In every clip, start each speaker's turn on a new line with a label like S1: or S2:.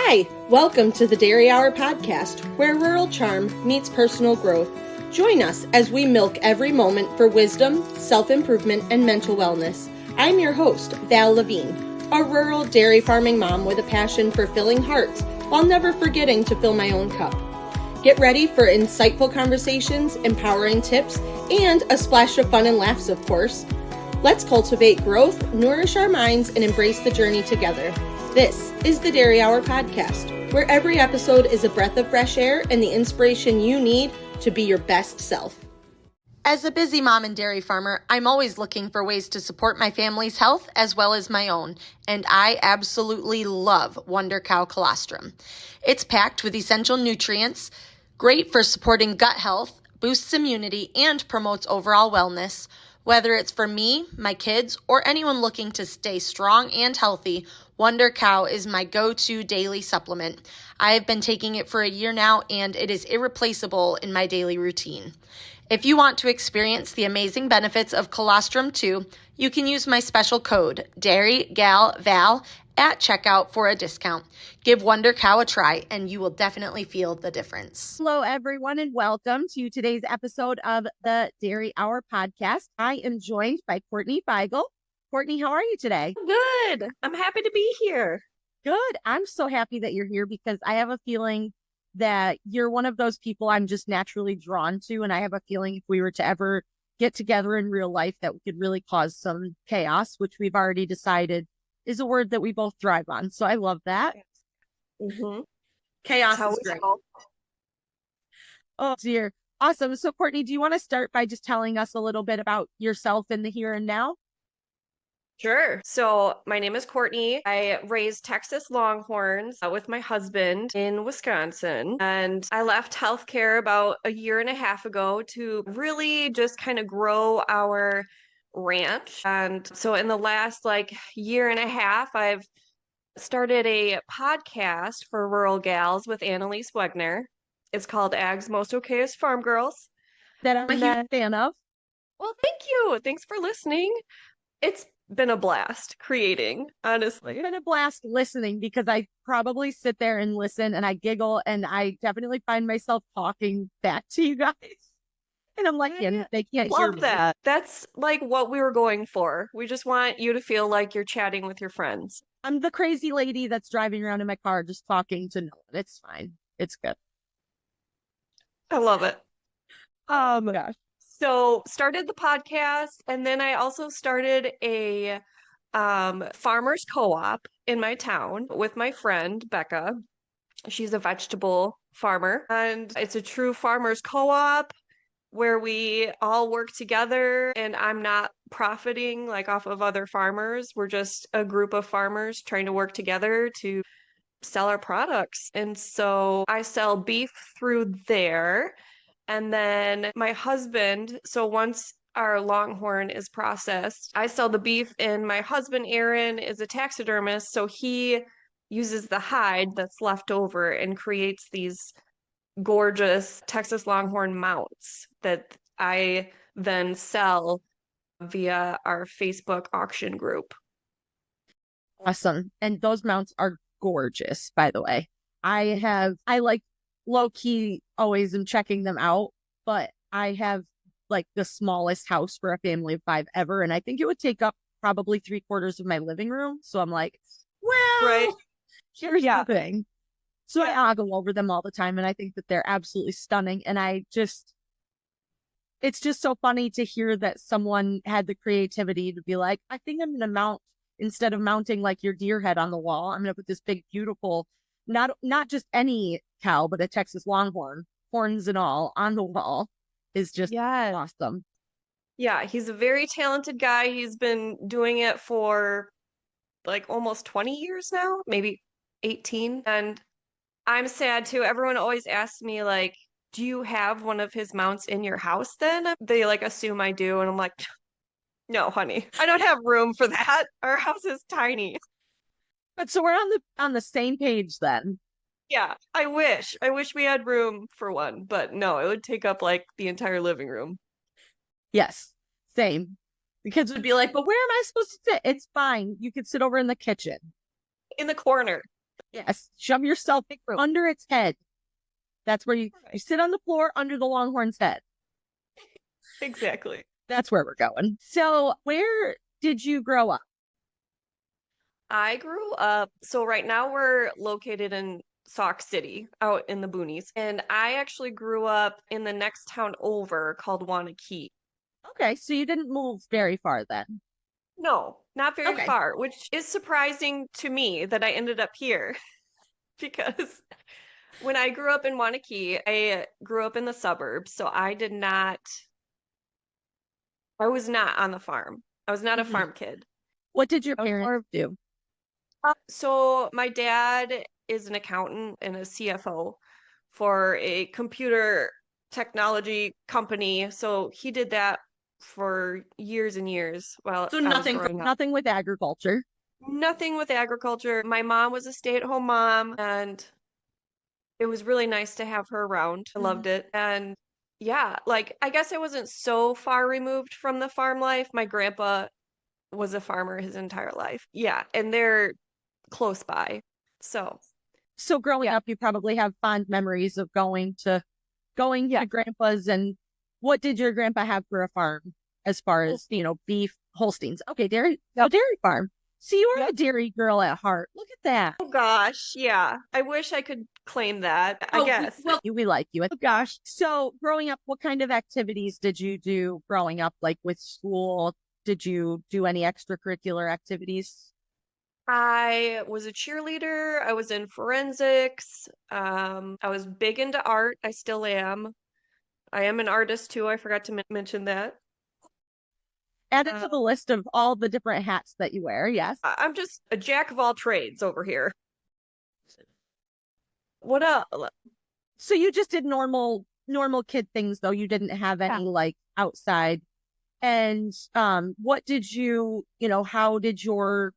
S1: Hi, welcome to the Dairy Hour podcast, where rural charm meets personal growth. Join us as we milk every moment for wisdom, self-improvement, and mental wellness. I'm your host, Val Lavigne, a rural dairy farming mom with a passion for filling hearts while never forgetting to fill my own cup. Get ready for insightful conversations, empowering tips, and a splash of fun and laughs, of course. Let's cultivate growth, nourish our minds, and embrace the journey together. This is the Dairy Hour podcast, where every episode is a breath of fresh air and the inspiration you need to be your best self. As a busy mom and dairy farmer, I'm always looking for ways to support my family's health as well as my own, and I absolutely love Wonder Cow Colostrum. It's packed with essential nutrients, great for supporting gut health, boosts immunity, and promotes overall wellness. Whether it's for me, my kids, or anyone looking to stay strong and healthy, Wonder Cow is my go-to daily supplement. I have been taking it for a year now, and it is irreplaceable in my daily routine. If you want to experience the amazing benefits of colostrum too, you can use my special code, DairyGalVal, at checkout for a discount. Give Wonder Cow a try, and you will definitely feel the difference.
S2: Hello, everyone, and welcome to today's episode of the Dairy Hour podcast. I am joined by Courtney Feigl. Courtney, how are you today?
S3: Good. I'm happy to be here.
S2: Good. I'm so happy that you're here because I have a feeling that you're one of those people I'm just naturally drawn to. And I have a feeling if we were to ever get together in real life, that we could really cause some chaos, which we've already decided is a word that we both thrive on. So I love that.
S3: Mm-hmm.
S2: Chaos is great. Oh, dear. Awesome. So, Courtney, do you want to start by just telling us a little bit about yourself in the here and now?
S3: Sure. So my name is Courtney. I raised Texas Longhorns with my husband in Wisconsin. And I left healthcare about a year and a half ago to really just kind of grow our ranch. And so in the last year and a half, I've started a podcast for rural gals with Annalise Wegner. It's called Ag's Most Okayest Farm Girls.
S2: That I'm a huge fan of.
S3: Well, thank you. Thanks for listening. It's been a blast creating, honestly.
S2: It's been a blast listening because I probably sit there and listen and I giggle and I definitely find myself talking back to you guys. And I'm like, yeah, they can't hear
S3: Love
S2: me.
S3: that. That's like what we were going for. We just want you to feel like you're chatting with your friends.
S2: I'm the crazy lady that's driving around in my car just talking to no one. It's fine. It's good.
S3: I love it.
S2: Oh my gosh.
S3: So started the podcast, and then I also started a farmers co-op in my town with my friend Becca. She's a vegetable farmer, and it's a true farmers co-op where we all work together, and I'm not profiting off of other farmers. We're just a group of farmers trying to work together to sell our products. And so I sell beef through there. And then my husband, so once our Longhorn is processed, I sell the beef, and my husband, Aaron, is a taxidermist. So he uses the hide that's left over and creates these gorgeous Texas Longhorn mounts that I then sell via our Facebook auction group.
S2: Awesome. And those mounts are gorgeous, by the way. I like low key always am checking them out, but I have the smallest house for a family of 5 ever. And I think it would take up probably 3/4 of my living room. So I'm like, well,
S3: right.
S2: Here's the thing. So I ogle over them all the time. And I think that they're absolutely stunning. And it's just so funny to hear that someone had the creativity to be like, I think I'm going to mount, instead of mounting your deer head on the wall, I'm going to put this big, beautiful, not just any cow, but a Texas Longhorn, horns and all, on the wall is just awesome.
S3: Yeah, he's a very talented guy. He's been doing it for almost 20 years now, maybe 18. And I'm sad too. Everyone always asks me do you have one of his mounts in your house then? They assume I do. And I'm like, no, honey, I don't have room for that. Our house is tiny.
S2: But so we're on the same page then.
S3: Yeah, I wish we had room for one, but no, it would take up the entire living room.
S2: Yes, same. The kids would be like, but where am I supposed to sit? It's fine. You could sit over in the kitchen.
S3: In the corner.
S2: Yes, shove yourself under its head. That's where you sit on the floor under the Longhorn's head.
S3: Exactly.
S2: That's where we're going. So where did you grow up?
S3: I grew up, so right now we're located in Sauk City, out in the boonies. And I actually grew up in the next town over called Wanakee.
S2: Okay, so you didn't move very far then.
S3: No, not very
S2: Okay.
S3: far, which is surprising to me that I ended up here because when I grew up in Wanakee, I grew up in the suburbs, so I was not on the farm. I was not a
S2: Mhm.
S3: farm kid.
S2: What did your parents do?
S3: So my dad is an accountant and a CFO for a computer technology company. So he did that for years and years while
S1: So
S3: I was
S1: nothing.
S3: growing up.
S2: Nothing with agriculture.
S3: Nothing with agriculture. My mom was a stay-at-home mom, and it was really nice to have her around. I loved it. And yeah, like I guess I wasn't so far removed from the farm life. My grandpa was a farmer his entire life. Yeah, and they're close by. So,
S2: So growing
S3: yeah.
S2: up, you probably have fond memories of going to
S3: Yeah.
S2: grandpa's. And what did your grandpa have for a farm as far as, beef, Holsteins? Okay, dairy, a dairy farm. So you are a dairy girl at heart. Look at that.
S3: Oh gosh, yeah. I wish I could claim that, I guess.
S2: Well, we like you. Oh gosh. So growing up, what kind of activities did you do growing up? Like with school, did you do any extracurricular activities?
S3: I was a cheerleader. I was in forensics. I was big into art. I still am. I am an artist too. I forgot to mention that.
S2: Add it to the list of all the different hats that you wear. Yes.
S3: I'm just a jack of all trades over here. What else?
S2: So you just did normal kid things though. You didn't have any like outside. And what did how did your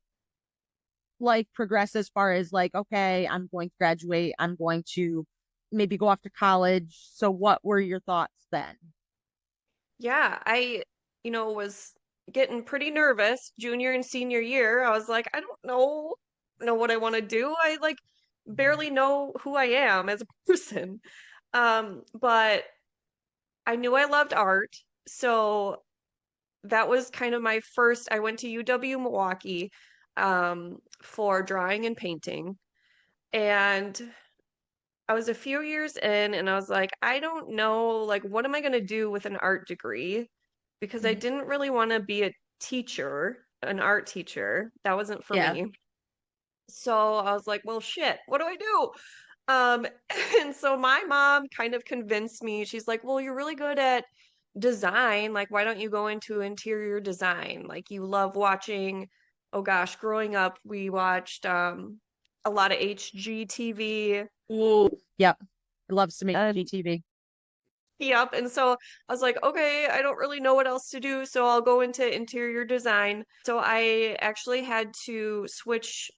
S2: life progress as far as like, okay, I'm going to graduate, I'm going to maybe go off to college. So what were your thoughts then?
S3: Yeah, I, was getting pretty nervous junior and senior year. I was like, I don't know what I want to do. I like barely know who I am as a person. But I knew I loved art. So that was kind of my first. I went to UW Milwaukee for drawing and painting. And I was a few years in and I was like, I don't know, like, what am I going to do with an art degree? Because I didn't really want to be a teacher, an art teacher. That wasn't for me. So I was like, well, shit, what do I do? Um, and so my mom kind of convinced me. She's like, well, you're really good at design. Like, why don't you go into interior design? Like, you love watching, oh gosh, growing up, we watched a lot of HGTV.
S2: Ooh, yep. I love some HGTV.
S3: Yep. And so I was like, okay, I don't really know what else to do, so I'll go into interior design. So I actually had to switch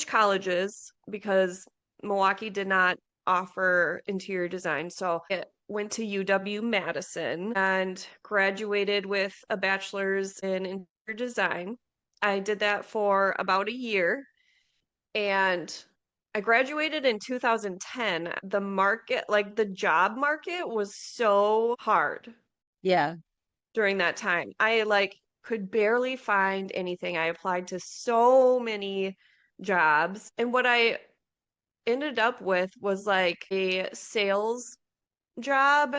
S3: colleges because Milwaukee did not offer interior design. So I went to UW Madison and graduated with a bachelor's in interior design. I did that for about a year and I graduated in 2010. The market, like the job market was so hard
S2: Yeah.
S3: during that time. I like could barely find anything. I applied to so many jobs. And what I ended up with was like a sales job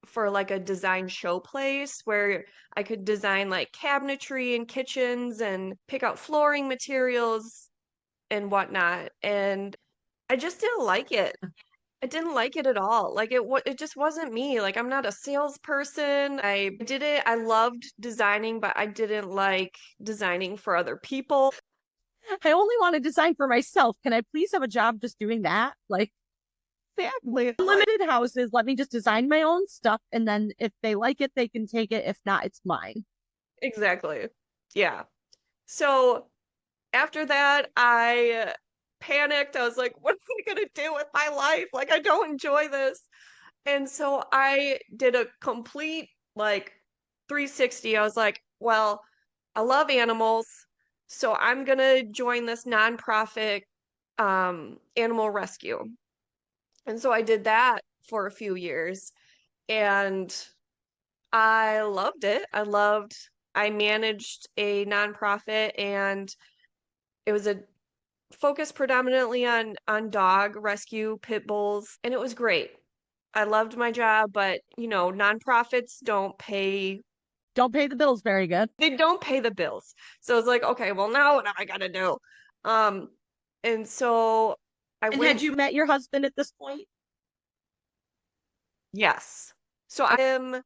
S3: for like a design show place where I could design like cabinetry and kitchens and pick out flooring materials and whatnot. And I just didn't like it. I didn't like it at all. Like it just wasn't me. Like I'm not a salesperson. I did it. I loved designing, but I didn't like designing for other people.
S2: I only want to design for myself. Can I please have a job just doing that? Like, exactly. Limited houses. Let me just design my own stuff. And then if they like it, they can take it. If not, it's mine.
S3: Exactly. Yeah. So after that, I panicked. I was like, what am I going to do with my life? Like, I don't enjoy this. And so I did a complete like 360. I was like, well, I love animals. So I'm gonna join this nonprofit animal rescue. And so I did that for a few years and I loved it. I managed a nonprofit and it was a focus predominantly on dog rescue, pit bulls, and it was great. I loved my job, but nonprofits
S2: Don't pay the bills very good.
S3: they don't pay the bills. So it's like, okay, well now what am I gonna do? Um, and so I
S2: And
S3: went,
S2: had you met your husband at this point?
S3: yes. So I am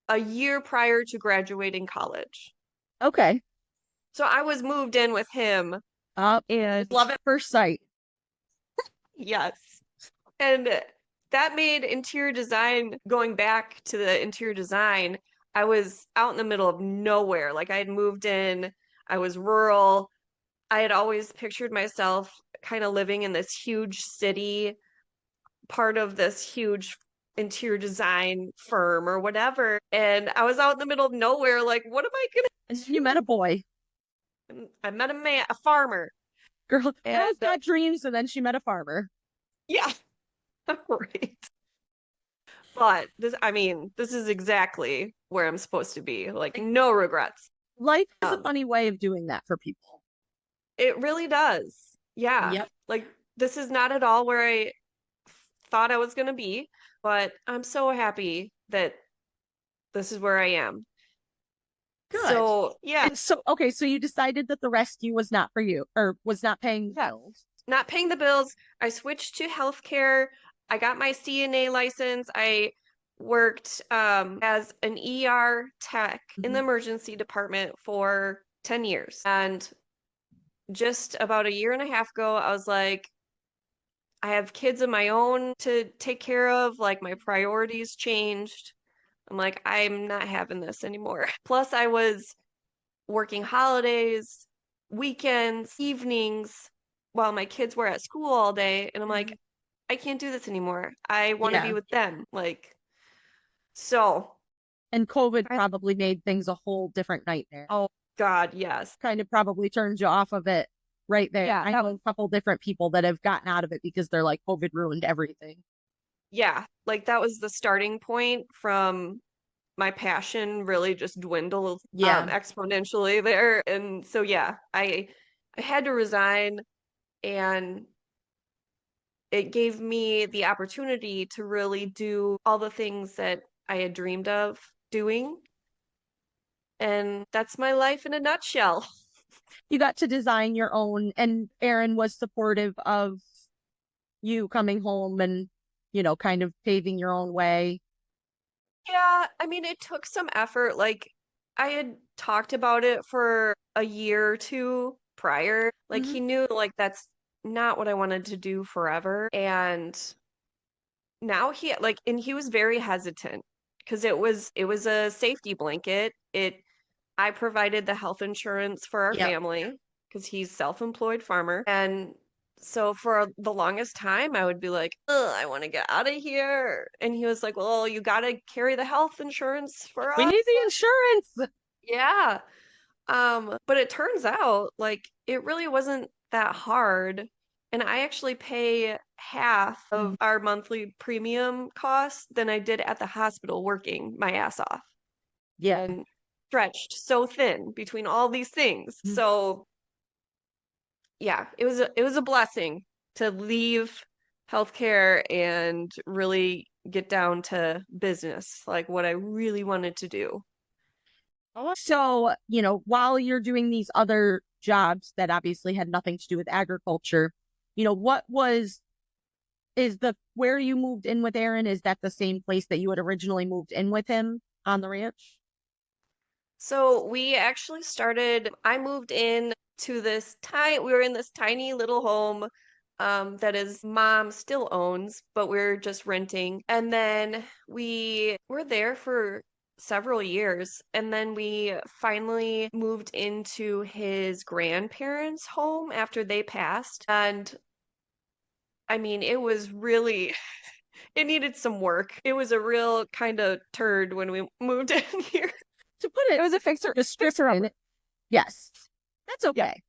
S3: a year prior to graduating college.
S2: Okay.
S3: So I was moved in with him.
S2: And
S3: Love it.
S2: first sight.
S3: Yes. And that made interior design, going back to the interior design, I was out in the middle of nowhere. Like I had moved in, I was rural. I had always pictured myself kind of living in this huge city, part of this huge interior design firm or whatever. And I was out in the middle of nowhere, like, what am I gonna
S2: And you met a boy.
S3: I met a man, a farmer.
S2: Girl's
S3: And
S2: got dreams, and then she met a farmer.
S3: yeah, right. But this is exactly where I'm supposed to be. Like, no regrets.
S2: Life is a funny way of doing that for people.
S3: It really does. Yeah.
S1: Yep.
S3: Like, this is not at all where I thought I was going to be, but I'm so happy that this is where I am.
S2: Good.
S3: So, yeah.
S2: And so, okay, so you decided that the rescue was not for you, or was not paying bills.
S3: Not paying the bills. I switched to healthcare. I got my CNA license. I worked as an ER tech in the emergency department for 10 years. And just about a year and a half ago, I was like, I have kids of my own to take care of. Like, my priorities changed. I'm like, I'm not having this anymore. Plus, I was working holidays, weekends, evenings while my kids were at school all day. And I'm like, I can't do this anymore. I want to be with them. Like, so.
S2: And COVID probably made things a whole different nightmare.
S3: Oh, God, yes.
S2: Kind of probably turned you off of it right there. Yeah. I have a couple different people that have gotten out of it because they're like, COVID ruined everything.
S3: Yeah. Like, that was the starting point from my passion really just dwindled exponentially there. And so, yeah, I had to resign, and it gave me the opportunity to really do all the things that I had dreamed of doing. And that's my life in a nutshell.
S2: You got to design your own, and Aaron was supportive of you coming home and, kind of paving your own way.
S3: Yeah, it took some effort. Like, I had talked about it for a year or two prior. Like, he knew, like, that's not what I wanted to do forever. And now he was very hesitant because it was a safety blanket. I provided the health insurance for our family because he's self-employed farmer. And so for the longest time, I would be like, I want to get out of here. And he was like, well, you got to carry the health insurance for us.
S2: We need the insurance.
S3: Yeah. But it turns out like it really wasn't that hard. And I actually pay half of our monthly premium costs than I did at the hospital working my ass off.
S2: Yeah.
S3: And stretched so thin between all these things. So yeah, it was a blessing to leave healthcare and really get down to business, like what I really wanted to do.
S2: So, while you're doing these other jobs that obviously had nothing to do with agriculture, where you moved in with Aaron, is that the same place that you had originally moved in with him on the ranch?
S3: So we actually I moved in to we were in this tiny little home that his mom still owns, but we're just renting. And then we were there for several years. And then we finally moved into his grandparents' home after they passed. And it was really, it needed some work. It was a real kind of turd when we moved in here.
S2: To put it was a fixer, a stripper on it. Yes. That's okay.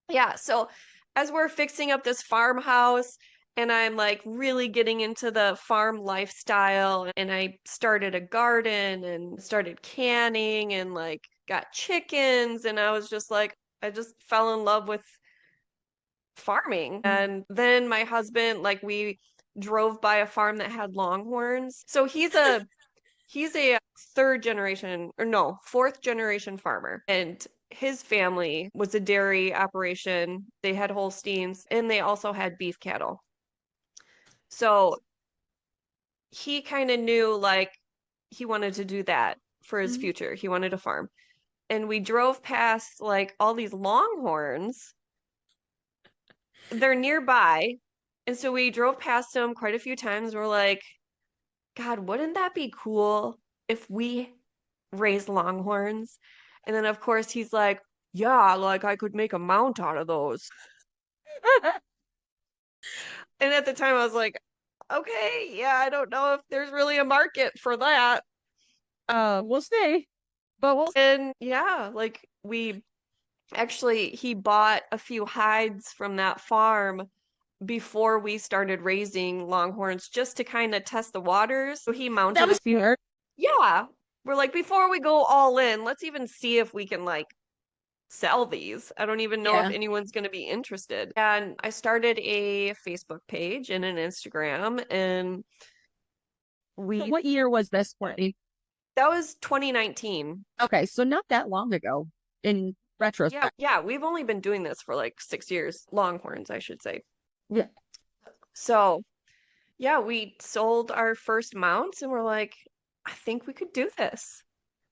S3: Yeah. So as we're fixing up this farmhouse and I'm like really getting into the farm lifestyle, and I started a garden and started canning and like got chickens, and I was just like, I just fell in love with farming. And then my husband, like we drove by a farm that had longhorns. So he's a third generation, or no, fourth generation farmer. And his family was a dairy operation. They had Holsteins and they also had beef cattle. So he kind of knew like he wanted to do that for his future. He wanted to farm. And we drove past like all these longhorns. They're nearby. And so we drove past them quite a few times. We're like, God, wouldn't that be cool if we raised longhorns? And then, of course, he's like, yeah, like I could make a mount out of those. And at the time, I was like, okay, yeah, I don't know if there's really a market for that.
S2: We'll see. But
S3: And yeah, like he bought a few hides from that farm before we started raising longhorns just to kind of test the waters. So he mounted
S2: that was smart.
S3: Yeah. We're like, before we go all in, let's even see if we can like sell these. I don't even know if anyone's going to be interested. And I started a Facebook page and an Instagram, and
S2: What year was this, Courtney?
S3: that was 2019.
S2: Okay, so not that long ago in retrospect.
S3: Yeah, we've only been doing this for like 6 years. Longhorns, I should say.
S2: Yeah.
S3: So, yeah, we sold our first mounts and we're like, I think we could do this.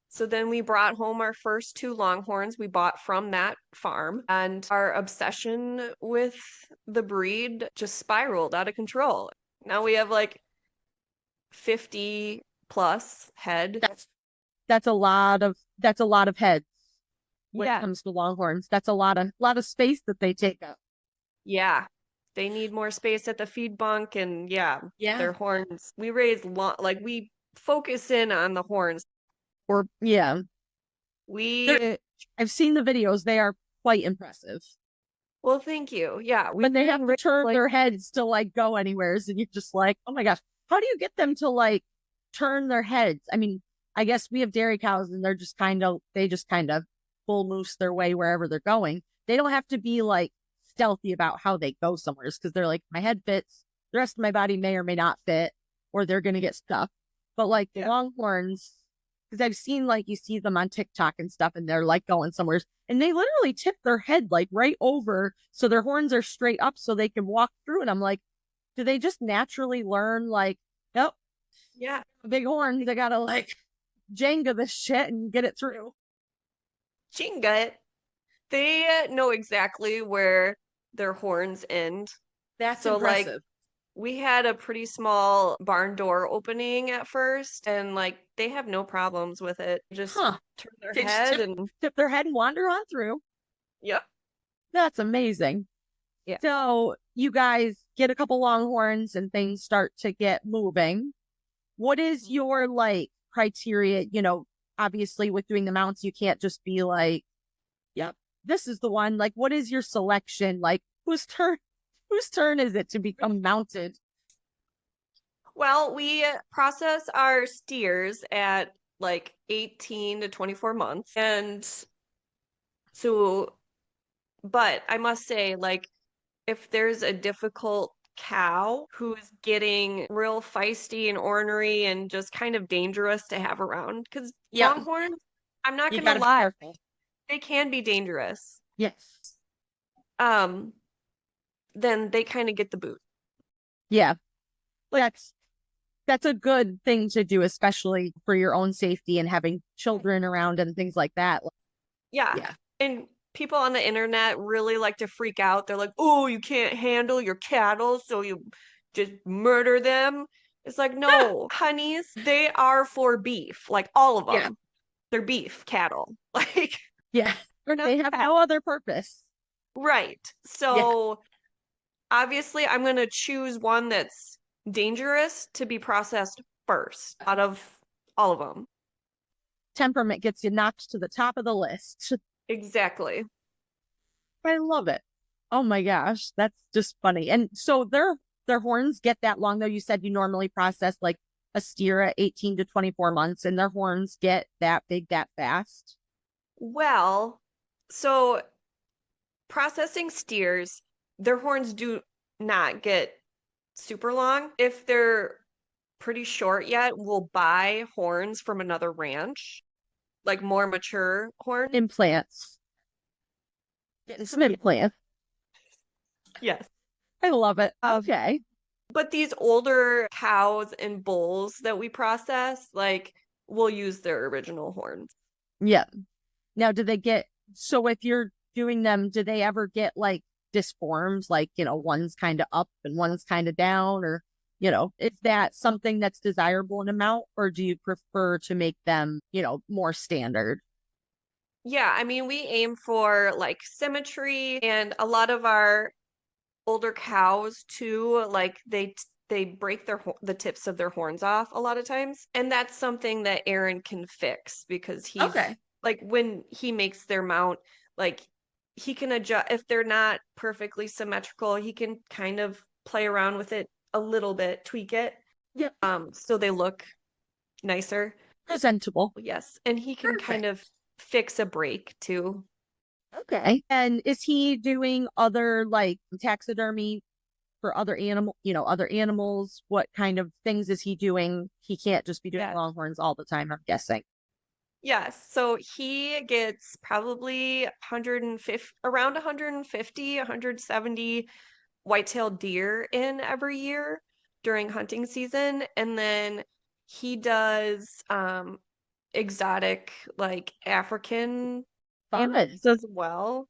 S3: So then we brought home our first two longhorns we bought from that farm, and our obsession with the breed just spiraled out of control. Now we have like 50 plus head.
S2: That's a lot of heads when it comes to longhorns. That's a lot of space that they take up.
S3: Yeah. They need more space at the feed bunk, and their horns. We raise we focus in on the horns.
S2: I've seen the videos. They are quite impressive.
S3: Well, thank you. Yeah.
S2: When they have to turn their heads to like go anywheres, and you're just like, oh my gosh, how do you get them to like turn their heads? I mean, I guess we have dairy cows and they just kind of full moose their way wherever they're going. They don't have to be like stealthy about how they go somewhere, because they're like, my head fits, the rest of my body may or may not fit, or they're going to get stuck. But like the longhorns, because I've seen like you see them on TikTok and stuff, and they're like going somewhere, and they literally tip their head like right over so their horns are straight up so they can walk through. And I'm like, do they just naturally learn like, nope,
S3: yeah,
S2: big horns, they gotta like Jenga this shit and get it through?
S3: Jenga it. They know exactly where their horns end.
S2: That's so impressive.
S3: Like we had a pretty small barn door opening at first, and like they have no problems with it. Just turn their head and
S2: tip their head and wander on through.
S3: Yep.
S2: That's amazing. Yeah. So you guys get a couple longhorns and things start to get moving. What is your like criteria? You know, obviously with doing the mounts, you can't just be like, yep, this is the one. Like, what is your selection? Like, whose turn is it to become mounted?
S3: Well, we process our steers at like 18 to 24 months. And so, but I must say, like, if there's a difficult cow who's getting real feisty and ornery and just kind of dangerous to have around, because longhorns, I'm not going to lie, they can be dangerous.
S2: Yes.
S3: Then they kind of get the boot.
S2: Yeah. That's a good thing to do, especially for your own safety and having children around and things like that.
S3: Yeah. And people on the internet really like to freak out. They're like, oh, you can't handle your cattle, so you just murder them. It's like, no, honeys, they are for beef. Like all of them. Yeah. They're beef cattle. Like,
S2: yeah, they have no other purpose.
S3: Right. So obviously I'm going to choose one that's dangerous to be processed first out of all of them.
S2: Temperament gets you knocked to the top of the list.
S3: Exactly.
S2: I love it. Oh my gosh, that's just funny. And so their horns get that long though. You said you normally process like a steer at 18 to 24 months, and their horns get that big that fast.
S3: Well, so processing steers, their horns do not get super long. If they're pretty short yet, we'll buy horns from another ranch, like more mature horns.
S2: Implants. Getting some implants.
S3: Yes.
S2: I love it. Okay.
S3: But these older cows and bulls that we process, like, we'll use their original horns.
S2: Yeah. Now, so if you're doing them, do they ever get like disformed? Like, one's kind of up and one's kind of down, or, is that something that's desirable in a mount, or do you prefer to make them, more standard?
S3: Yeah, I mean, we aim for like symmetry, and a lot of our older cows too, like they break the tips of their horns off a lot of times, and that's something that Aaron can fix because he's
S2: Okay.
S3: like when he makes their mount, like he can adjust if they're not perfectly symmetrical, he can kind of play around with it a little bit, tweak it,
S2: Yep.
S3: so they look nicer.
S2: Presentable.
S3: Yes, and he can kind of fix a break too.
S2: Okay. And is he doing other like taxidermy for other animals? What kind of things is he doing? He can't just be doing longhorns all the time, I'm guessing.
S3: Yes, so he gets probably 150, around 150, 170 white-tailed deer in every year during hunting season, and then he does exotic like African animals as well.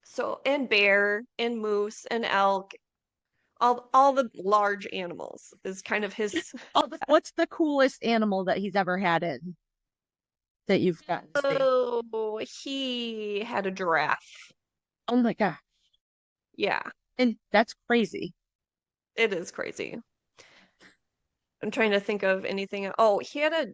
S3: So, and bear and moose and elk, all the large animals is kind of his.
S2: What's the coolest animal that he's ever had in that you've gotten to see?
S3: Oh, he had a giraffe.
S2: Oh my gosh.
S3: Yeah,
S2: And that's crazy.
S3: it is crazy. I'm trying to think of anything. Oh, he had a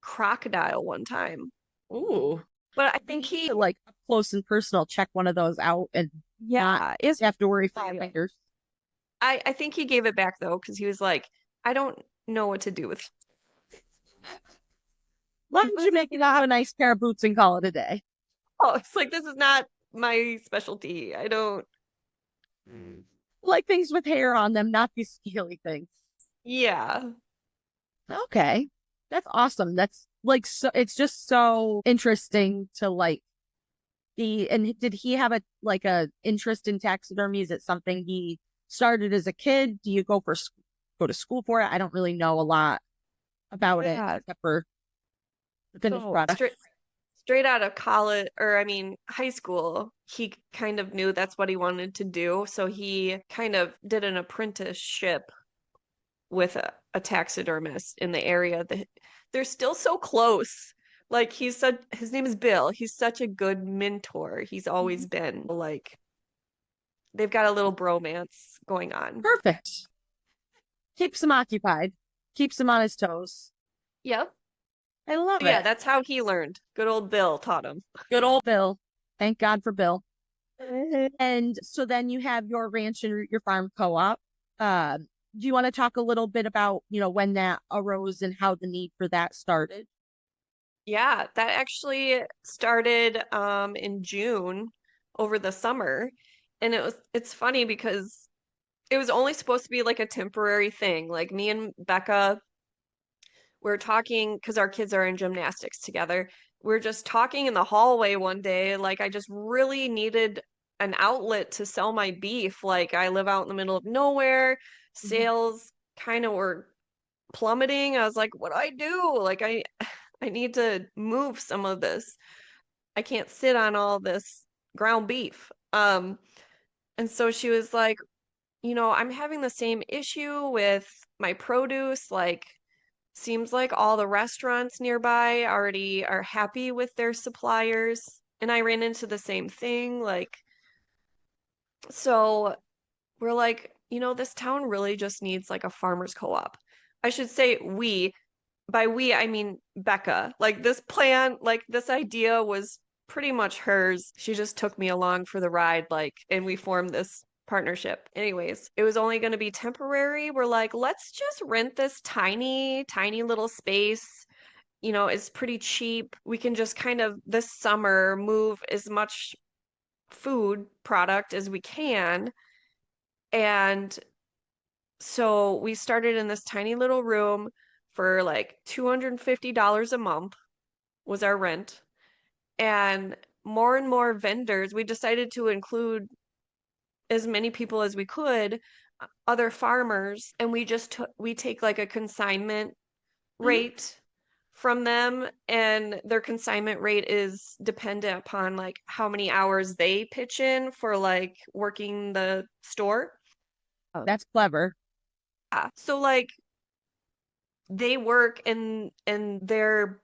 S3: crocodile one time.
S2: Ooh.
S3: But I think he
S2: like up close and personal check one of those out and not have to worry for your fingers.
S3: I think he gave it back though, because he was like, I don't know what to do with it.
S2: Why don't you make it out a nice pair of boots and call it a day?
S3: Oh, it's like this is not my specialty. I don't
S2: like things with hair on them, not these scaly things.
S3: Yeah.
S2: Okay. That's awesome. That's like so it's just so interesting to like and did he have a interest in taxidermy? Is it something he started as a kid? Do you go to school for it? I don't really know a lot about it except for the finished product.
S3: Straight out of college, or I mean high school, he kind of knew that's what he wanted to do, so he kind of did an apprenticeship with a taxidermist in the area. They're still so close. Like his name is Bill. He's such a good mentor. He's always been like, they've got a little bromance going on.
S2: Perfect. Keeps him occupied. Keeps him on his toes.
S3: Yep.
S2: I love it.
S3: Yeah, that's how he learned. Good old Bill taught him.
S2: Good old Bill. Thank God for Bill. And so then you have your ranch and your farm co-op. Do you want to talk a little bit about, when that arose and how the need for that started?
S3: Yeah, that actually started in June over the summer. And it's funny because it was only supposed to be like a temporary thing. Like me and Becca we're talking because our kids are in gymnastics together. We're just talking in the hallway one day. Like, I just really needed an outlet to sell my beef. Like, I live out in the middle of nowhere. Sales kind of were plummeting. I was like, what do I do? Like, I need to move some of this. I can't sit on all this ground beef. And so she was like, I'm having the same issue with my produce. Like, seems like all the restaurants nearby already are happy with their suppliers. And I ran into the same thing. Like, so we're like, this town really just needs like a farmer's co-op. I should say we. By we, I mean Becca. Like this plan, like this idea was pretty much hers. She just took me along for the ride, like, and we formed this partnership. Anyways, it was only going to be temporary. We're like, let's just rent this tiny, tiny little space. You know, it's pretty cheap. We can just kind of this summer move as much food product as we can. And so we started in this tiny little room for like $250 a month was our rent. And more vendors, we decided to include as many people as we could, other farmers, and we take like a consignment rate from them, and their consignment rate is dependent upon like how many hours they pitch in for like working the store.
S2: Oh, that's clever.
S3: Yeah. So like they work and their,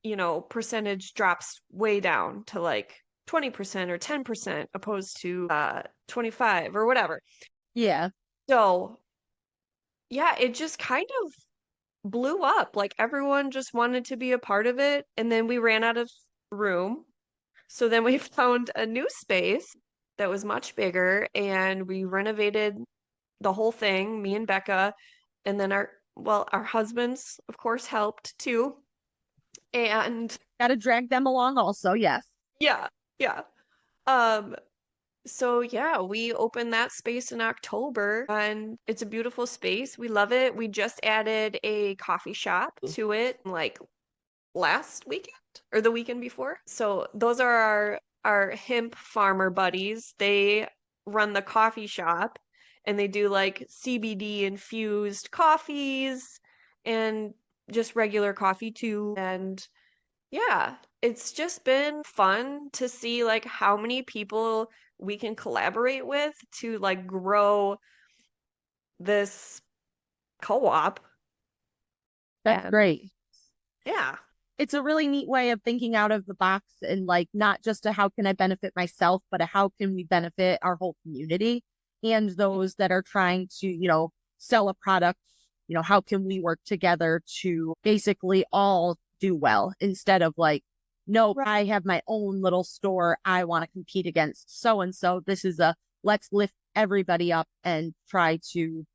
S3: you know, percentage drops way down to like 20% or 10% opposed to 25 or whatever.
S2: Yeah.
S3: So yeah, it just kind of blew up. Like everyone just wanted to be a part of it. And then we ran out of room. So then we found a new space that was much bigger and we renovated the whole thing, me and Becca. And then our husbands, of course, helped too. And
S2: Gotta drag them along also, yes.
S3: yeah, yeah. Um, So yeah, we opened that space in October and it's a beautiful space. We love it. We just added a coffee shop to it like last weekend or the weekend before. So those are our hemp farmer buddies. They run the coffee shop and they do like CBD infused coffees and just regular coffee too. And yeah, it's just been fun to see like how many people we can collaborate with to like grow this co-op.
S2: That's
S3: And
S2: great.
S3: yeah,
S2: It's a really neat way of thinking out of the box and like not just a how can I benefit myself, but a how can we benefit our whole community and those that are trying to, sell a product, how can we work together to basically all do well instead of like, no, I have my own little store. I want to compete against so and so. This is let's lift everybody up and try to,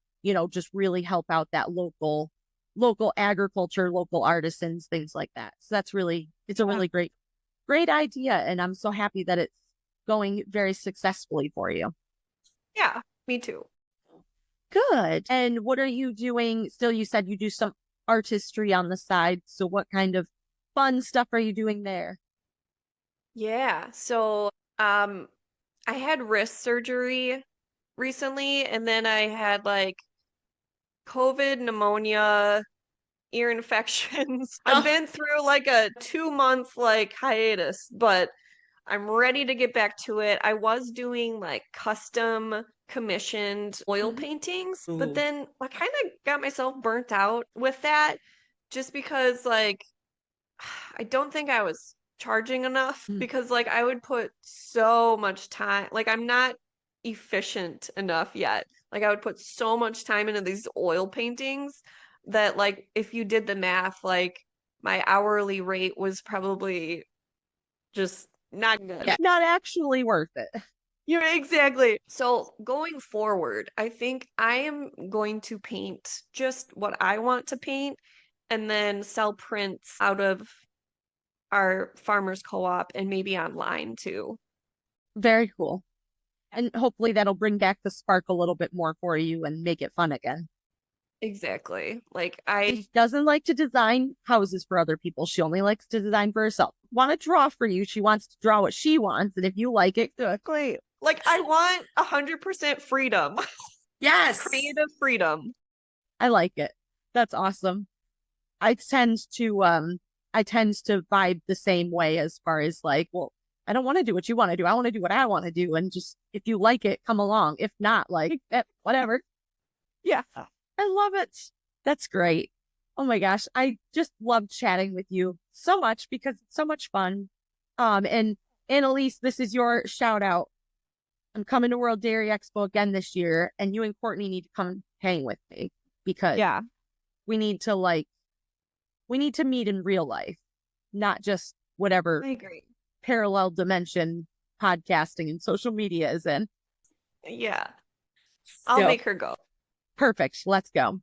S2: just really help out that local agriculture, local artisans, things like that. So it's a really great idea. And I'm so happy that it's going very successfully for you.
S3: yeah, me too.
S2: Good. And what are you doing? Still, you said you do some artistry on the side. So what kind of fun stuff are you doing there?
S3: Yeah, so I had wrist surgery recently and then I had like COVID, pneumonia, ear infections. I've been through like a 2 month like hiatus, but I'm ready to get back to it. I was doing like custom commissioned oil paintings, but then I kind of got myself burnt out with that just because like I don't think I was charging enough because like I would put so much time. Like I'm not efficient enough yet. Like I would put so much time into these oil paintings that like if you did the math, like my hourly rate was probably just not good.
S2: Yeah, not actually worth it.
S3: Yeah, exactly. So going forward, I think I am going to paint just what I want to paint and then sell prints out of our farmers co-op and maybe online too.
S2: Very cool. And hopefully that'll bring back the spark a little bit more for you and make it fun again.
S3: Exactly. Like
S2: She doesn't like to design houses for other people. She only likes to design for herself. Want to draw for you. She wants to draw what she wants. And if you like it, great.
S3: like I want 100% freedom.
S1: Yes.
S3: Creative freedom.
S2: I like it. That's awesome. I tend to vibe the same way as far as like, well, I don't want to do what you want to do. I want to do what I want to do. And just if you like it, come along. If not, like whatever. Yeah. I love it. That's great. Oh my gosh. I just love chatting with you so much because it's so much fun. And Annalise, this is your shout out. I'm coming to World Dairy Expo again this year, and you and Courtney need to come hang with me because we need to meet in real life, not just whatever
S3: I agree.
S2: parallel dimension podcasting and social media is in.
S3: Yeah. I'll
S2: So,
S3: make her go.
S2: perfect. Let's go.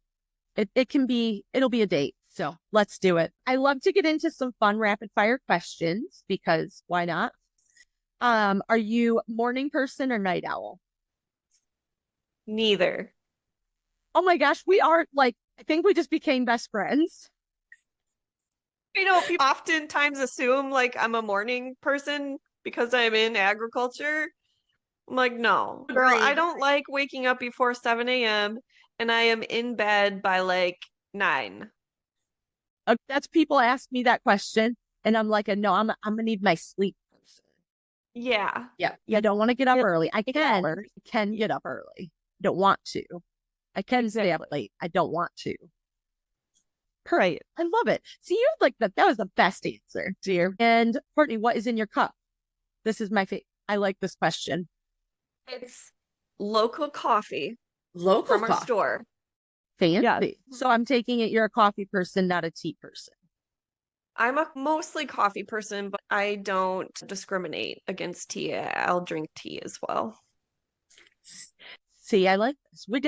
S2: It'll be a date. So let's do it. I love to get into some fun rapid fire questions because why not? Are you morning person or night owl?
S3: Neither.
S2: Oh my gosh, we are I think we just became best friends.
S3: You know, people oftentimes assume like I'm a morning person because I'm in agriculture. I'm like, no, girl, I
S2: Agreed.
S3: don't like waking up before 7 a.m. and I am in bed by like 9.
S2: That's people ask me that question, and I'm like, no, I'm gonna need my sleep person.
S3: Yeah.
S2: Yeah, I don't want to get up early. I can get up early. Don't want to. I can stay up late. I don't want to. Great. I love it. See, you like that. That was the best answer, dear. And Courtney, what is in your cup? This is my favorite. I like this question.
S3: It's local coffee
S1: Local
S3: from our store.
S2: Fancy.
S3: Yeah.
S2: So I'm taking it you're a coffee person, not a tea person.
S3: I'm a mostly coffee person, but I don't discriminate against tea. I'll drink tea as well.
S2: See, I like this. We're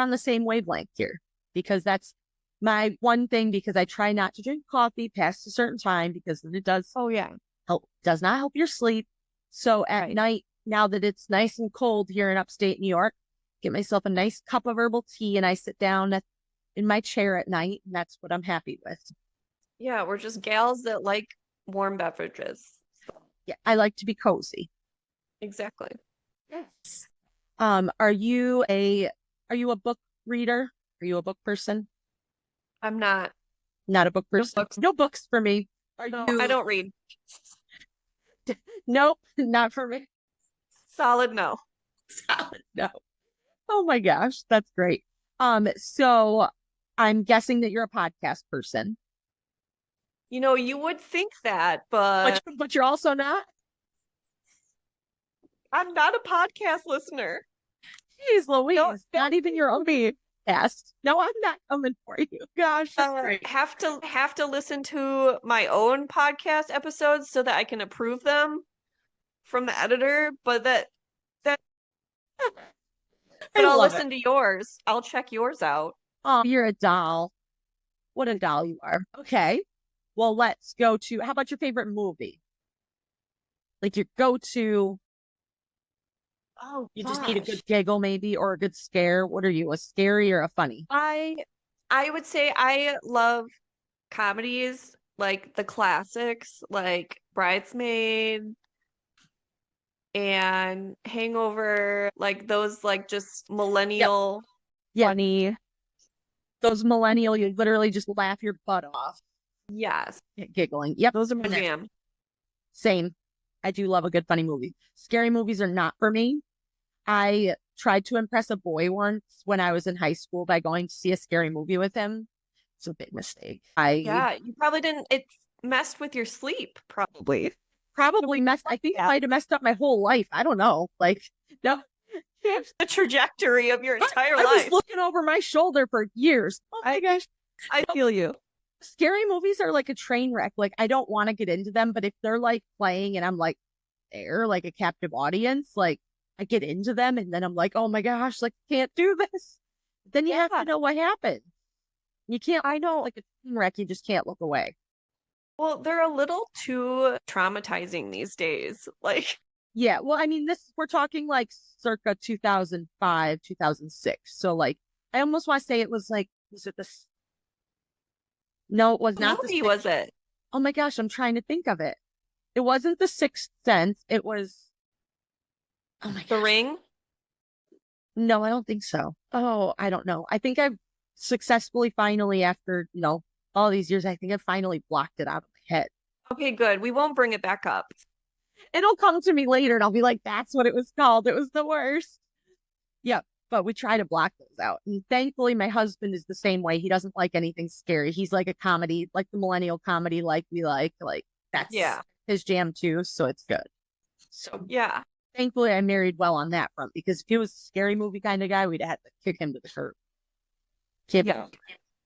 S2: on the same wavelength here because that's my one thing because I try not to drink coffee past a certain time because it does does not help your sleep. So at night, now that it's nice and cold here in upstate New York, get myself a nice cup of herbal tea and I sit down in my chair at night and that's what I'm happy with.
S3: Yeah, we're just gals that like warm beverages.
S2: Yeah, I like to be cozy.
S3: Exactly.
S2: Yes. Are you a book reader? Are you a book person?
S3: I'm not.
S2: Not a book person. No books for me.
S3: No, I don't read.
S2: Nope, not for me.
S3: Solid no.
S2: Solid no. Oh my gosh, that's great. So I'm guessing that you're a podcast person.
S3: You know, you would think that, but
S2: you're also not.
S3: I'm not a podcast listener.
S2: Jeez, Louise, not even your own podcast. No, I'm not coming for you. Gosh,
S3: have to listen to my own podcast episodes so that I can approve them from the editor. But I'll listen to yours. I'll check yours out.
S2: Oh, you're a doll. What a doll you are. Okay. Well, let's go to, how about your favorite movie? Like your go-to.
S3: Oh,
S2: you just need a good giggle maybe or a good scare. What are you, a scary or a funny?
S3: I would say I love comedies like the classics like Bridesmaid and Hangover, like those like just millennial
S2: funny. Those millennial, you literally just laugh your butt off.
S3: Yes.
S2: Giggling. Yep, those are my
S3: jam.
S2: Same. I do love a good funny movie. Scary movies are not for me. I tried to impress a boy once when I was in high school by going to see a scary movie with him. It's a big mistake.
S3: Yeah, you probably didn't. It messed with your sleep, probably.
S2: Probably messed. I think it might have messed up my whole life. I don't know. Like, no.
S3: The trajectory of your entire life.
S2: I was looking over my shoulder for years. Oh my gosh.
S3: I feel you.
S2: Scary movies are like a train wreck. Like, I don't want to get into them, but if they're like playing and I'm like there, like a captive audience, like I get into them and then I'm like, oh my gosh, like can't do this. Then you have to know what happened. You can't, I know, like a train wreck, you just can't look away.
S3: Well, they're a little too traumatizing these days. Like,
S2: yeah, well, I mean, we're talking like circa 2005, 2006. So like, I almost want to say it was like, was it this? No, it was not.
S3: What movie was it?
S2: Oh my gosh, I'm trying to think of it. It wasn't The Sixth Sense. It was, oh my gosh.
S3: The Ring?
S2: No, I don't think so. Oh, I don't know. I think I've successfully finally, after, all these years, I think I finally blocked it out of my head.
S3: Okay, good. We won't bring it back up.
S2: It'll come to me later and I'll be like, that's what it was called. It was the worst. Yep. But we try to block those out. And thankfully, my husband is the same way. He doesn't like anything scary. He's like a comedy, like the millennial comedy, like we like that's his jam too. So it's good. So
S3: yeah.
S2: Thankfully, I married well on that front because if he was a scary movie kind of guy, we'd have to kick him to the curb.
S3: Yeah,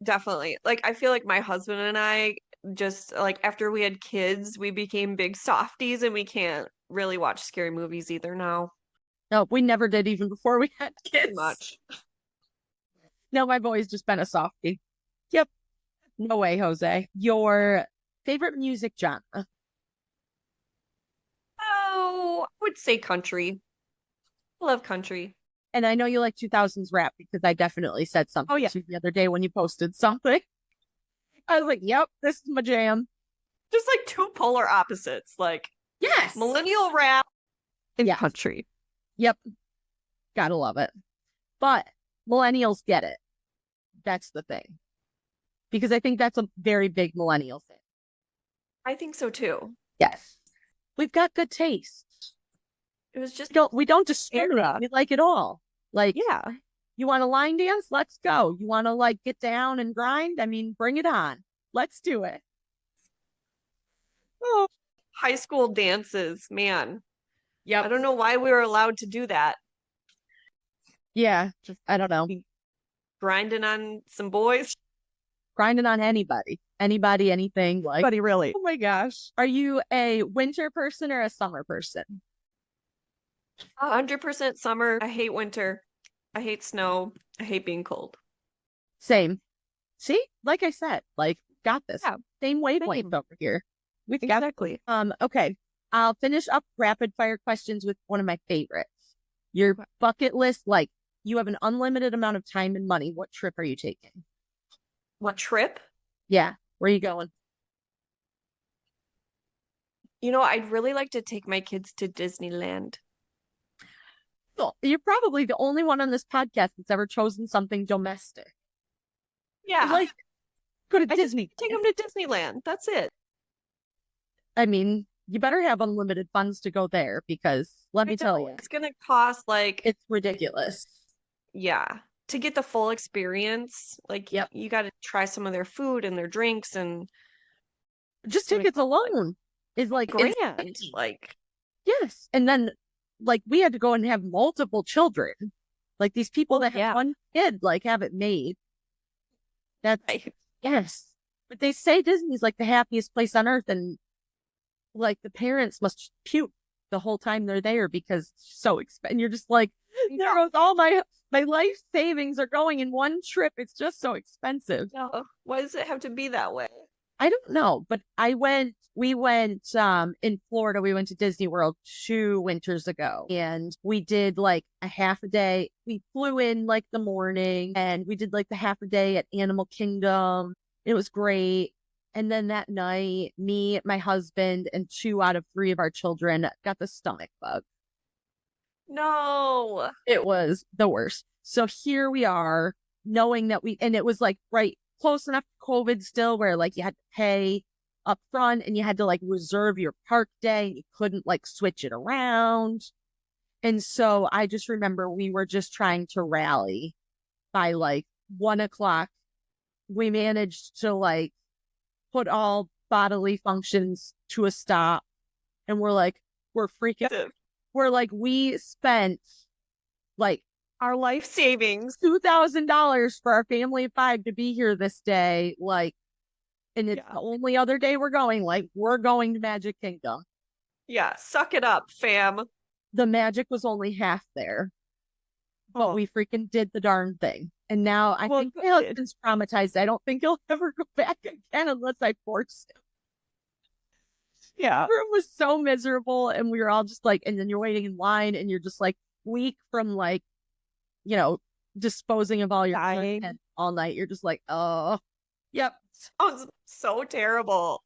S3: definitely. Like, I feel like my husband and I just like after we had kids, we became big softies and we can't really watch scary movies either now.
S2: No, we never did even before we had
S3: Pretty
S2: kids.
S3: much.
S2: No, my boy's just been a softie. Yep. No way, Jose. Your favorite music genre?
S3: Oh, I would say country. I love country.
S2: And I know you like 2000s rap because I definitely said something to you the other day when you posted something. I was like, yep, this is my jam.
S3: Just like two polar opposites, like
S1: Yes.
S3: millennial rap and
S2: Yeah.
S3: country.
S2: Yep. Gotta love it. But millennials get it. That's the thing. Because I think that's a very big millennial thing.
S3: I think so too.
S2: Yes. We've got good taste.
S3: It was just
S2: We don't discriminate. We like it all. Like,
S3: yeah.
S2: you want to line dance? Let's go. You want to like get down and grind? I mean, bring it on. Let's do it. Oh,
S3: High school dances, man.
S1: Yep.
S3: I don't know why we were allowed to do that.
S2: yeah. Just, I don't know.
S3: Grinding on some boys.
S2: Grinding on anybody, anything. Like,
S3: Buddy, really.
S2: oh my gosh. Are you a winter person or a summer person?
S3: 100% summer. I hate winter. I hate snow. I hate being cold.
S2: Same. See, like I said, like, got this.
S3: Yeah.
S2: Same wavelength
S3: Same.
S2: over here. We've got
S3: Exactly.
S2: okay. I'll finish up rapid fire questions with one of my favorites. Your bucket list, like, you have an unlimited amount of time and money. What trip are you taking?
S3: What trip?
S2: Yeah. Where are you going?
S3: You know, I'd really like to take my kids to Disneyland.
S2: Well, you're probably the only one on this podcast that's ever chosen something domestic.
S3: Yeah.
S2: Like, go to
S3: I just
S2: Disney.
S3: take them to Disneyland. That's it.
S2: I mean, you better have unlimited funds to go there because let me tell you,
S3: It's going to cost like,
S2: it's ridiculous.
S3: yeah, to get the full experience. Like,
S2: Yep.
S3: you got to try some of their food and their drinks and
S2: Just
S3: gonna
S2: tickets alone is like
S3: grand.
S2: insane.
S3: Like,
S2: Yes. And then, like, we had to go and have multiple children. Like, these people that have
S3: yeah.
S2: one kid, like, have it made. That's,
S3: I-
S2: yes. But they say Disney's like the happiest place on earth. And, like, the parents must puke the whole time they're there because it's so expensive. And you're just like, there goes all my life savings are going in one trip. It's just so expensive.
S3: no, why does it have to be that way?
S2: I don't know, but we went in Florida, we went to Disney World 2 winters ago and we did like a half a day. We flew in like the morning and we did like the half a day at Animal Kingdom. It was great. And then that night, me, my husband, and 2 out of 3 of our children got the stomach bug.
S3: No.
S2: It was the worst. So here we are knowing that and it was like right close enough to COVID still where like you had to pay up front and you had to like reserve your park day and you couldn't like switch it around. And so I just remember we were just trying to rally by like 1:00. We managed to like put all bodily functions to a stop. And we're like, we're freaking, we're like, we spent like
S3: Our life savings.
S2: $2,000 for our family of 5 to be here this day. Like, and it's
S3: Yeah.
S2: the only other day we're going. Like, we're going to Magic Kingdom.
S3: Yeah, suck it up, fam.
S2: The magic was only half there, but we freaking did the darn thing. And now I think my husband's traumatized. I don't think he'll ever go back again unless I force him.
S3: Yeah.
S2: It was so miserable. And we were all just like, and then you're waiting in line and you're just like weak from like, you know, disposing of all your content all night. You're just like, oh, yep.
S3: Sounds so terrible.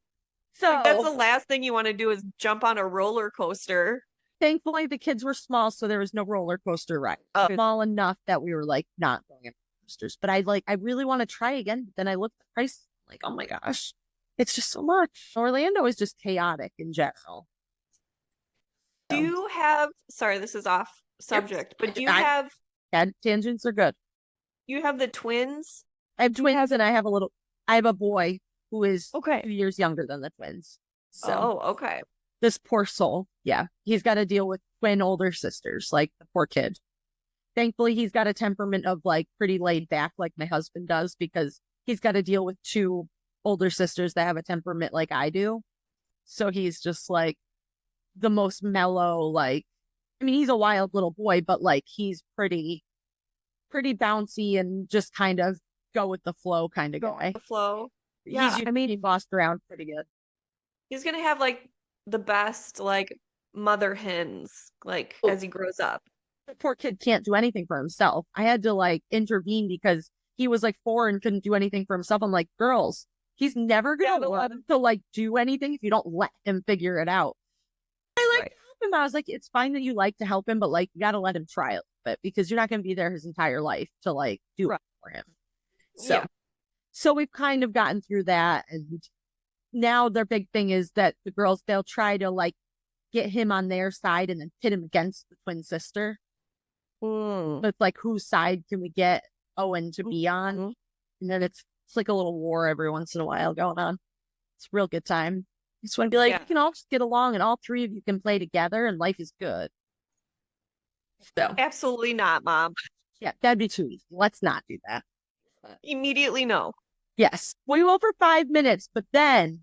S2: So
S3: Like, that's the last thing you want to do is jump on a roller coaster.
S2: thankfully the kids were small, so there was no roller coaster ride. Small enough that we were like not going on coasters. But I really want to try again. But then I looked at the price, like, oh my gosh, it's just so much. Orlando is just chaotic in general.
S3: Do you have, sorry, this is off subject, but do you have,
S2: Tangents are good.
S3: you have the twins?
S2: I have twins and I have a boy who is
S3: Okay.
S2: 2 years younger than the twins. So
S3: Oh, okay.
S2: this poor soul, yeah, he's got to deal with twin older sisters, like the poor kid. Thankfully, he's got a temperament of like pretty laid back, like my husband does, because he's got to deal with 2 older sisters that have a temperament like I do. So he's just like the most mellow, like, I mean, he's a wild little boy, but like he's pretty bouncy and just kind of go with the flow kind of guy.
S3: The flow.
S2: Yeah,
S3: Yeah,
S2: I mean, he bossed around pretty good.
S3: he's gonna have like the best like mother hens like
S2: Oh.
S3: as he grows up.
S2: The poor kid can't do anything for himself. I had to like intervene because he was like 4 and couldn't do anything for himself. I'm like, girls, he's never gonna learn to like do anything if you don't let him figure it out. I like to help him. I was like, it's fine that you like to help him, but like you gotta let him try a little bit because you're not gonna be there his entire life to like do it for him. So we've kind of gotten through that, and now their big thing is that the girls, they'll try to like get him on their side and then pit him against the twin sister. But like, whose side can we get Owen to be on? And then it's like a little war every once in a while going on. It's a real good time. Just want to be like, you can all just get along and all 3 of you can play together and life is good. So
S3: Absolutely not, Mom.
S2: yeah, that'd be too easy. Let's not do that.
S3: Immediately no.
S2: Yes, we will for 5 minutes, but then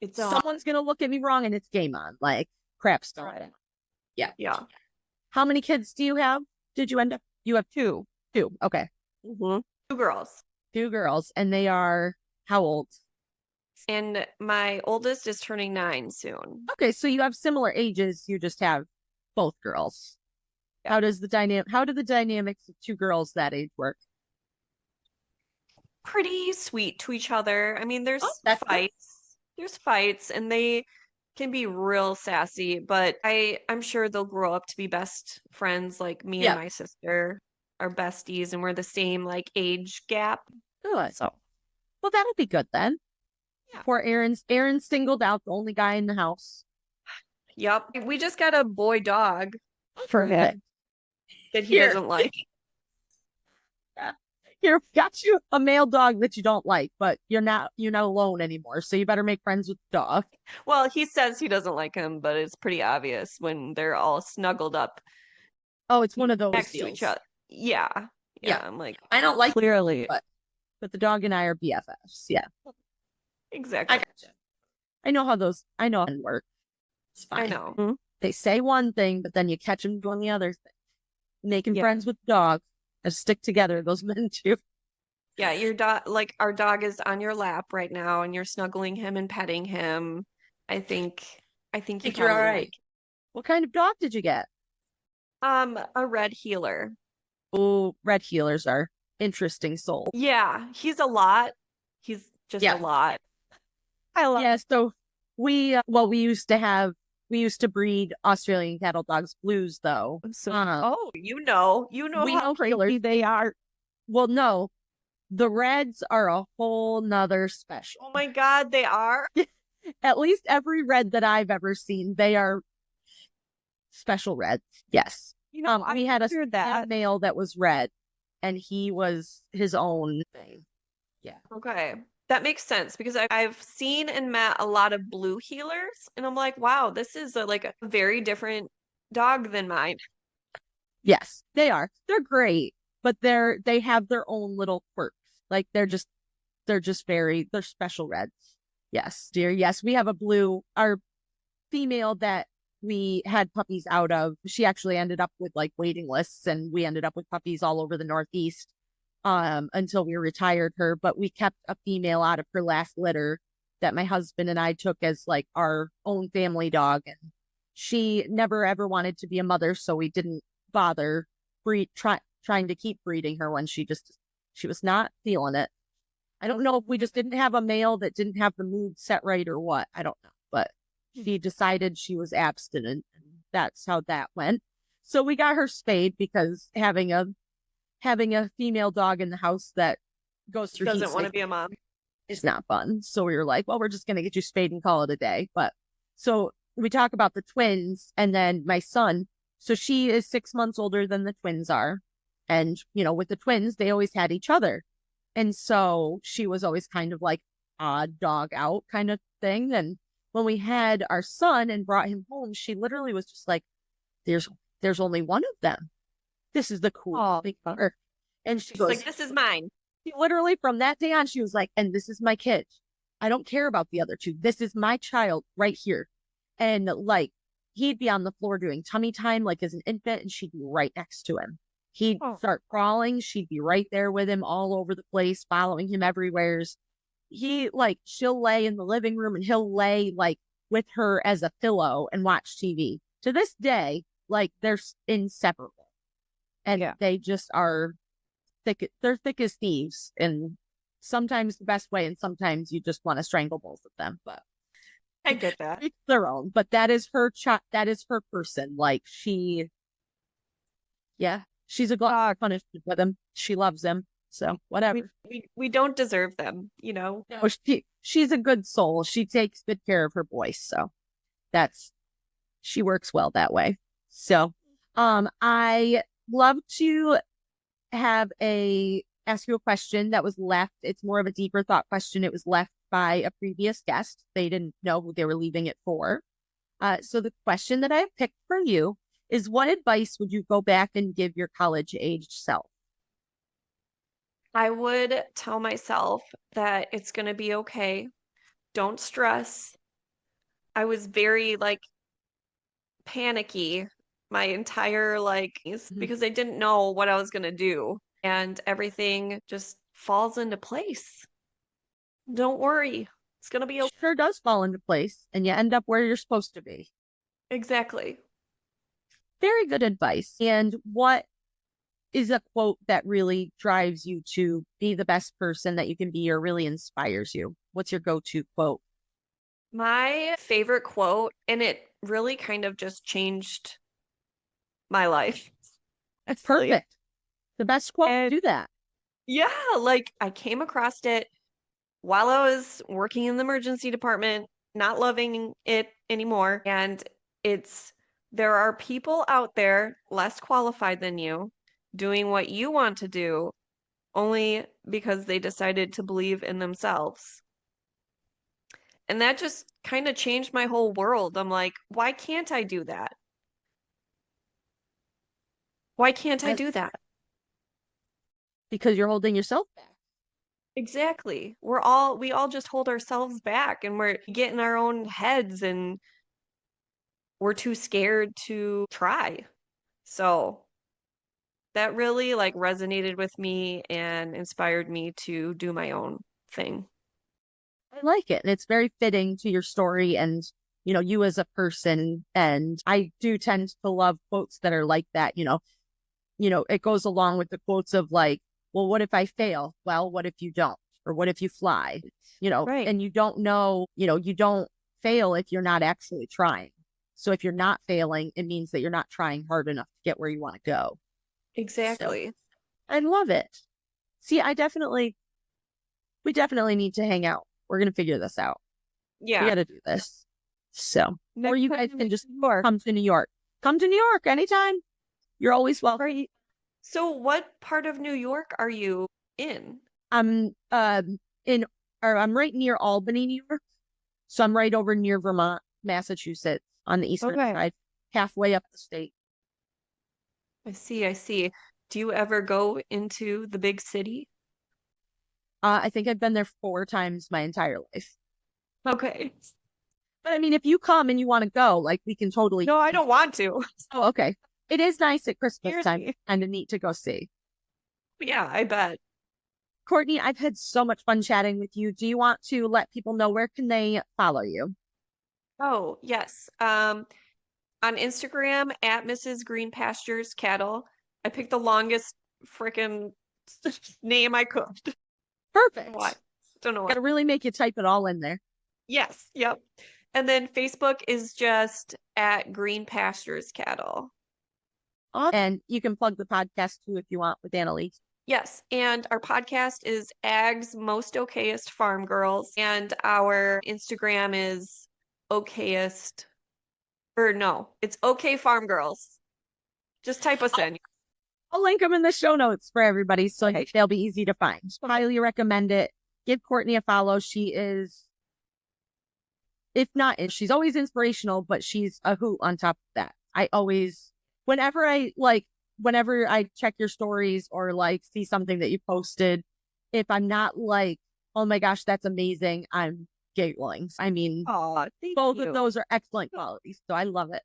S3: It's
S2: someone's gonna look at me wrong and it's game on. Like crap started.
S3: yeah.
S2: How many kids do you have? Did you end up? You have 2. 2. Okay.
S3: 2 girls.
S2: 2 girls, and they are how old?
S3: And my oldest is turning 9 soon.
S2: Okay, so you have similar ages. You just have both girls.
S3: Yeah.
S2: How do the dynamics of 2 girls that age work?
S3: Pretty sweet to each other. I mean, there's
S2: that's good.
S3: fights. There's fights, and they can be real sassy, but I'm sure they'll grow up to be best friends. Like me and my sister are besties, and we're the same like age gap.
S2: Good. So, well, that'll be good then.
S3: Yeah.
S2: Poor Aaron's singled out, the only guy in the house.
S3: Yep. We just got a boy dog
S2: For him.
S3: that he doesn't like.
S2: Here, got you a male dog that you don't like, but you're not alone anymore. So you better make friends with the dog.
S3: Well, he says he doesn't like him, but it's pretty obvious when they're all snuggled up.
S2: Oh, it's one of those
S3: next
S2: deals.
S3: to each other. Yeah. I'm like,
S2: I don't like
S1: Clearly.
S2: but the dog and I are BFFs. Yeah.
S3: exactly.
S2: I know how it works. It's fine.
S3: I know.
S2: They say one thing, but then you catch them doing the other thing. Making friends with the dog. Stick together, those men too.
S3: Yeah, your dog, like our dog is on your lap right now, and you're snuggling him and petting him. I think
S2: you're all right. What kind of dog did you get?
S3: A red healer.
S2: Oh, red healers are interesting souls.
S3: Yeah, he's a lot. He's just a lot.
S2: I love. Yeah, so we used to breed Australian cattle dogs, blues though. So,
S3: you know
S2: we
S3: how
S2: know crazy they are. Well, no, the reds are a whole nother special.
S3: Oh my God, they are.
S2: At least every red that I've ever seen, they are special reds. Yes. We had a male that was red, and he was his own thing. Yeah.
S3: Okay. That makes sense because I've seen and met a lot of blue healers, and I'm like, wow, this is a very different dog than mine.
S2: Yes, they are. They're great, but they have their own little quirks. Like they're special reds. Yes, dear. Yes, we have a blue. Our female that we had puppies out of, she actually ended up with like waiting lists, and we ended up with puppies all over the Northeast. Until we retired her, but we kept a female out of her last litter that my husband and I took as like our own family dog. And she never ever wanted to be a mother, so we didn't bother trying to keep breeding her when she was not feeling it. I don't know if we just didn't have a male that didn't have the mood set right or what. I don't know, but she decided she was abstinent, and that's how that went. So we got her spayed because having a female dog in the house that goes through
S3: doesn't want to be a mom
S2: is not fun. So we were like, well, we're just going to get you spayed and call it a day. But so we talk about the twins, and then my son. So she is 6 months older than the twins are. And, with the twins, they always had each other. And so she was always kind of like odd dog out kind of thing. And when we had our son and brought him home, she literally was just like, there's only one of them. This is the coolest thing ever. And she goes,
S3: like, this is mine.
S2: Literally from that day on, she was like, and this is my kid. I don't care about the other two. This is my child right here. And like, he'd be on the floor doing tummy time, like as an infant, and she'd be right next to him. He'd start crawling. She'd be right there with him all over the place, following him everywhere. She'll lay in the living room and he'll lay like with her as a pillow and watch TV. To this day, like they're inseparable. And they just are thick. They're thick as thieves. And sometimes the best way, and sometimes you just want to strangle both of them. But
S3: I get that.
S2: It's their own. But that is her that is her person. Like she's a glutton for punishment with him. She loves him. So whatever.
S3: We don't deserve them, you know.
S2: No, she's a good soul. She takes good care of her boys. So she works well that way. So I love to ask you a question that was left. It's more of a deeper thought question. It was left by a previous guest. They didn't know who they were leaving it for. So the question that I have picked for you is, what advice would you go back and give your college-aged self?
S3: I would tell myself that it's going to be okay. Don't stress. I was very panicky my entire because I didn't know what I was going to do, and everything just falls into place. Don't worry. It's going to be okay.
S2: It sure does fall into place, and you end up where you're supposed to be.
S3: Exactly.
S2: Very good advice. And what is a quote that really drives you to be the best person that you can be, or really inspires you? What's your go-to quote?
S3: My favorite quote, and it really kind of just changed my life.
S2: That's perfect. The best quote to do that.
S3: Yeah, I came across it while I was working in the emergency department, not loving it anymore. And there are people out there less qualified than you doing what you want to do only because they decided to believe in themselves. And that just kind of changed my whole world. I'm like, why can't I do that? Why can't I do that?
S2: Because you're holding yourself back.
S3: Exactly. We all just hold ourselves back, and we get in our own heads, and we're too scared to try. So that really resonated with me and inspired me to do my own thing.
S2: I like it. And it's very fitting to your story and, you as a person. And I do tend to love quotes that are like that. It goes along with the quotes of well, what if I fail? Well, what if you don't? Or what if you fly?
S3: Right.
S2: And you don't know, you don't fail if you're not actually trying. So if you're not failing, it means that you're not trying hard enough to get where you want to go.
S3: Exactly.
S2: So, I love it. See, we definitely need to hang out. We're going to figure this out.
S3: Yeah.
S2: We got to do this. So, or you guys can just come to New York. Come to New York anytime. You're always welcome.
S3: So what part of New York are you in?
S2: I'm I'm right near Albany, New York. So I'm right over near Vermont, Massachusetts on the eastern side, halfway up the state.
S3: I see. Do you ever go into the big city?
S2: I think I've been there 4 times my entire life.
S3: Okay.
S2: But I mean, if you come and you want to go, we can totally.
S3: No, I don't want to.
S2: Oh, okay. It is nice at Christmas time and neat to go see.
S3: Yeah, I bet.
S2: Courtney, I've had so much fun chatting with you. Do you want to let people know where can they follow you?
S3: Oh, yes. On Instagram at Mrs. Green Pastures Cattle. I picked the longest freaking name I could.
S2: Perfect.
S3: Why? Don't know why.
S2: Gotta really make you type it all in there.
S3: Yes. Yep. And then Facebook is just at Green Pastures Cattle.
S2: And you can plug the podcast too if you want with Annalise.
S3: Yes. And our podcast is Ag's Most Okayest Farm Girls. And our Instagram is Okayest. Or no, it's OK Farm Girls. Just type us in.
S2: I'll link them in the show notes for everybody so they'll be easy to find. Highly recommend it. Give Courtney a follow. She is, she's always inspirational, but she's a hoot on top of that. I always, whenever I check your stories or see something that you posted, if I'm not like, oh my gosh, that's amazing, I'm giggling. I mean,
S4: Oh,
S2: both of those are excellent qualities. So I love it.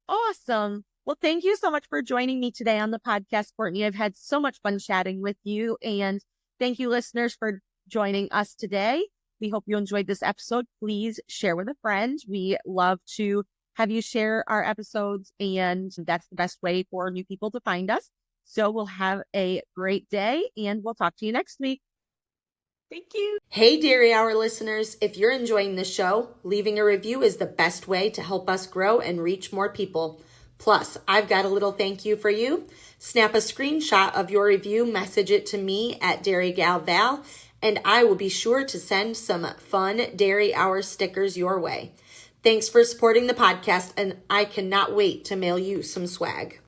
S2: Awesome. Well, thank you so much for joining me today on the podcast, Courtney. I've had so much fun chatting with you. And thank you, listeners, for joining us today. We hope you enjoyed this episode. Please share with a friend. We love to have you share our episodes, and that's the best way for new people to find us. So we'll have a great day, and we'll talk to you next week.
S3: Thank you.
S1: Hey, Dairy Hour listeners, if you're enjoying the show, leaving a review is the best way to help us grow and reach more people. Plus, I've got a little thank you for you. Snap a screenshot of your review, message it to me at DairyGalVal, and I will be sure to send some fun Dairy Hour stickers your way. Thanks for supporting the podcast, and I cannot wait to mail you some swag.